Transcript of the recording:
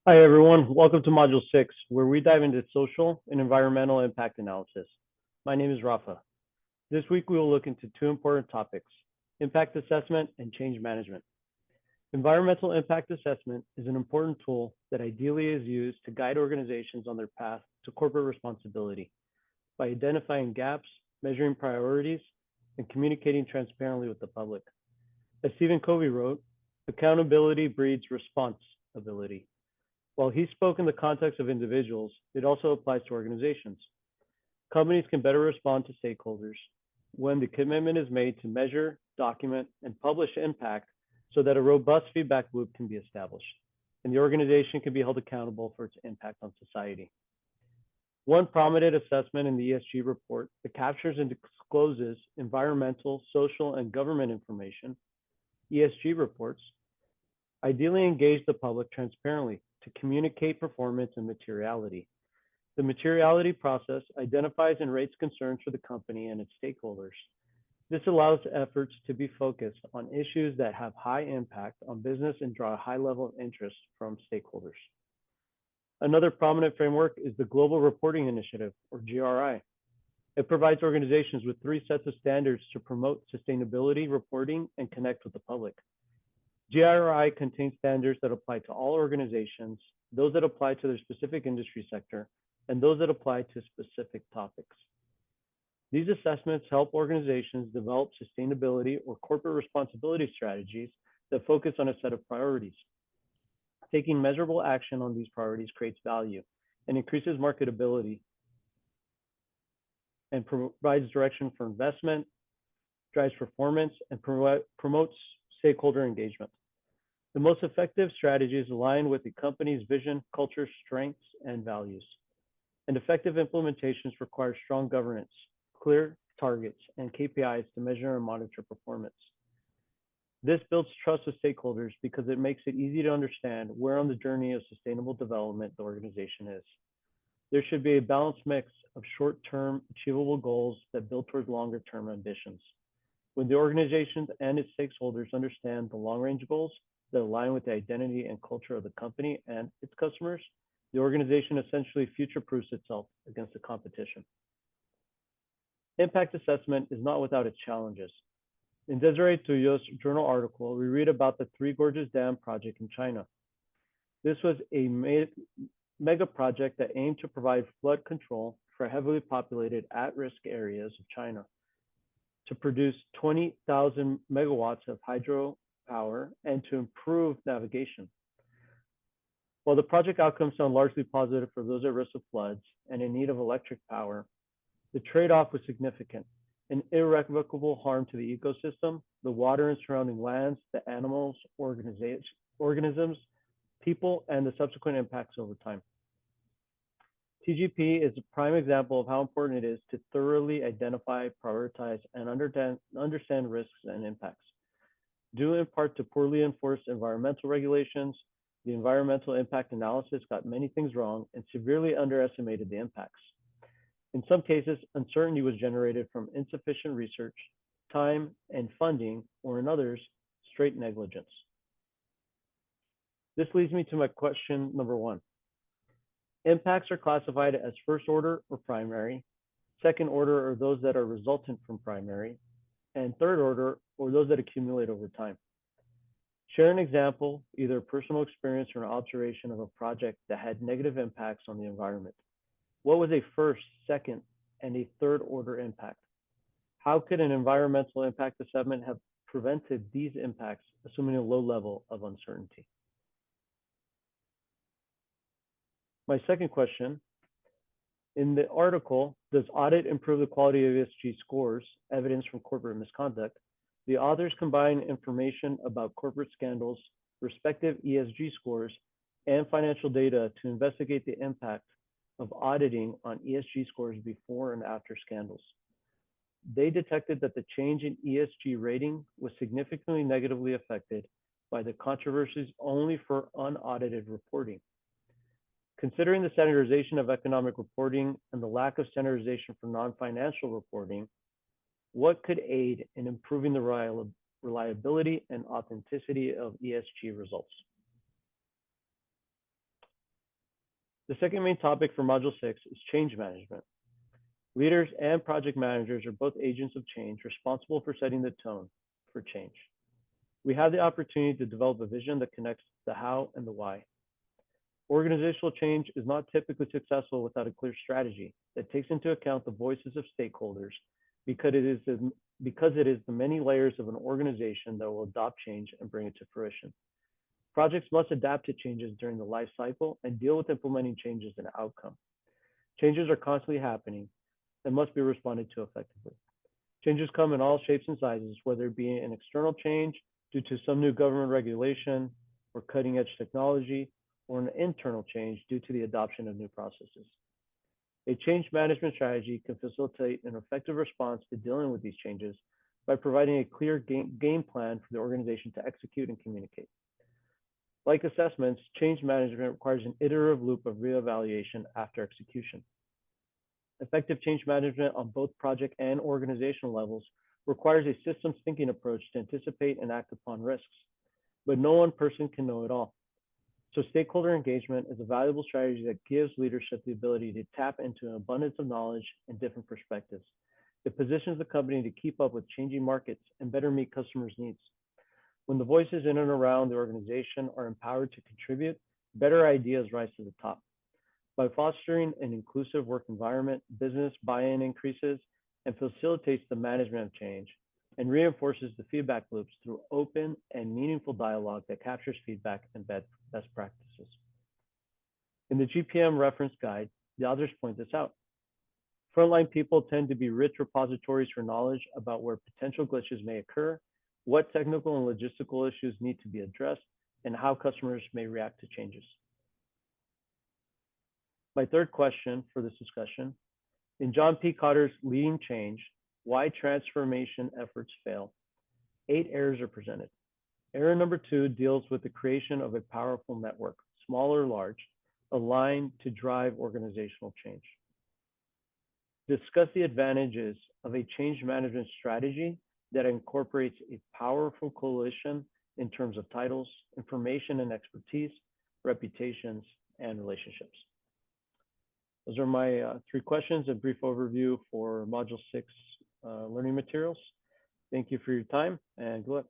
Hi, everyone. Welcome to Module 6, where we dive into social and environmental impact analysis. My name is Rafa. This week, we will look into two important topics, impact assessment and change management. Environmental impact assessment is an important tool that ideally is used to guide organizations on their path to corporate responsibility by identifying gaps, measuring priorities, and communicating transparently with the public. As Stephen Covey wrote, accountability breeds responsibility. While he spoke in the context of individuals, it also applies to organizations. Companies can better respond to stakeholders when the commitment is made to measure, document, and publish impact so that a robust feedback loop can be established, and the organization can be held accountable for its impact on society. One prominent assessment in the ESG report that captures and discloses environmental, social, and government information, ESG reports, ideally engage the public transparently to communicate performance and materiality. The materiality process identifies and rates concerns for the company and its stakeholders. This allows efforts to be focused on issues that have high impact on business and draw a high level of interest from stakeholders. Another prominent framework is the Global Reporting Initiative, or GRI. It provides organizations with 3 sets of standards to promote sustainability reporting and connect with the public. GRI contains standards that apply to all organizations, those that apply to their specific industry sector, and those that apply to specific topics. These assessments help organizations develop sustainability or corporate responsibility strategies that focus on a set of priorities. Taking measurable action on these priorities creates value and increases marketability and provides direction for investment, drives performance, and promotes stakeholder engagement. The most effective strategies align with the company's vision, culture, strengths, and values. And effective implementations require strong governance, clear targets, and KPIs to measure and monitor performance. This builds trust with stakeholders because it makes it easy to understand where on the journey of sustainable development the organization is. There should be a balanced mix of short-term achievable goals that build towards longer-term ambitions. When the organization and its stakeholders understand the long-range goals that align with the identity and culture of the company and its customers, the organization essentially future-proofs itself against the competition. Impact assessment is not without its challenges. In Desiree Tuyo's journal article, we read about the Three Gorges Dam project in China. This was a mega project that aimed to provide flood control for heavily populated at-risk areas of China, to produce 20,000 megawatts of hydropower, and to improve navigation. While the project outcomes sound largely positive for those at risk of floods and in need of electric power, the trade-off was significant: an irrevocable harm to the ecosystem, the water and surrounding lands, the animals, organisms, people, and the subsequent impacts over time. TGP is a prime example of how important it is to thoroughly identify, prioritize, and understand risks and impacts. Due in part to poorly enforced environmental regulations, the environmental impact analysis got many things wrong and severely underestimated the impacts. In some cases, uncertainty was generated from insufficient research, time, and funding, or in others, straight negligence. This leads me to my question number 1. Impacts are classified as first order or primary, second order are those that are resultant from primary, and third order or those that accumulate over time. Share an example, either personal experience or an observation of a project that had negative impacts on the environment. What was a first, second, and a third order impact? How could an environmental impact assessment have prevented these impacts, assuming a low level of uncertainty? My second question, in the article, does audit improve the quality of ESG scores, evidence from corporate misconduct? The authors combine information about corporate scandals, respective ESG scores, and financial data to investigate the impact of auditing on ESG scores before and after scandals. They detected that the change in ESG rating was significantly negatively affected by the controversies only for unaudited reporting. Considering the standardization of economic reporting and the lack of standardization for non-financial reporting, what could aid in improving the reliability and authenticity of ESG results? The second main topic for Module 6 is change management. Leaders and project managers are both agents of change responsible for setting the tone for change. We have the opportunity to develop a vision that connects the how and the why. Organizational change is not typically successful without a clear strategy that takes into account the voices of stakeholders because it is the many layers of an organization that will adopt change and bring it to fruition. Projects must adapt to changes during the life cycle and deal with implementing changes and outcome. Changes are constantly happening and must be responded to effectively. Changes come in all shapes and sizes, whether it be an external change due to some new government regulation or cutting edge technology, or an internal change due to the adoption of new processes. A change management strategy can facilitate an effective response to dealing with these changes by providing a clear game plan for the organization to execute and communicate. Like assessments, change management requires an iterative loop of reevaluation after execution. Effective change management on both project and organizational levels requires a systems thinking approach to anticipate and act upon risks, but no one person can know it all. So stakeholder engagement is a valuable strategy that gives leadership the ability to tap into an abundance of knowledge and different perspectives. It positions the company to keep up with changing markets and better meet customers' needs. When the voices in and around the organization are empowered to contribute, better ideas rise to the top. By fostering an inclusive work environment, business buy-in increases and facilitates the management of change and reinforces the feedback loops through open and meaningful dialogue that captures feedback and best practices. In the GPM reference guide, the authors point this out. Frontline people tend to be rich repositories for knowledge about where potential glitches may occur, what technical and logistical issues need to be addressed, and how customers may react to changes. My third question for this discussion, in John P. Cotter's Leading Change, Why Transformation Efforts Fail, 8 errors are presented. Error number 2 deals with the creation of a powerful network, small or large, aligned to drive organizational change. Discuss the advantages of a change management strategy that incorporates a powerful coalition in terms of titles, information and expertise, reputations, and relationships. Those are my 3 questions, a brief overview for Module 6 learning materials. Thank you for your time and good luck.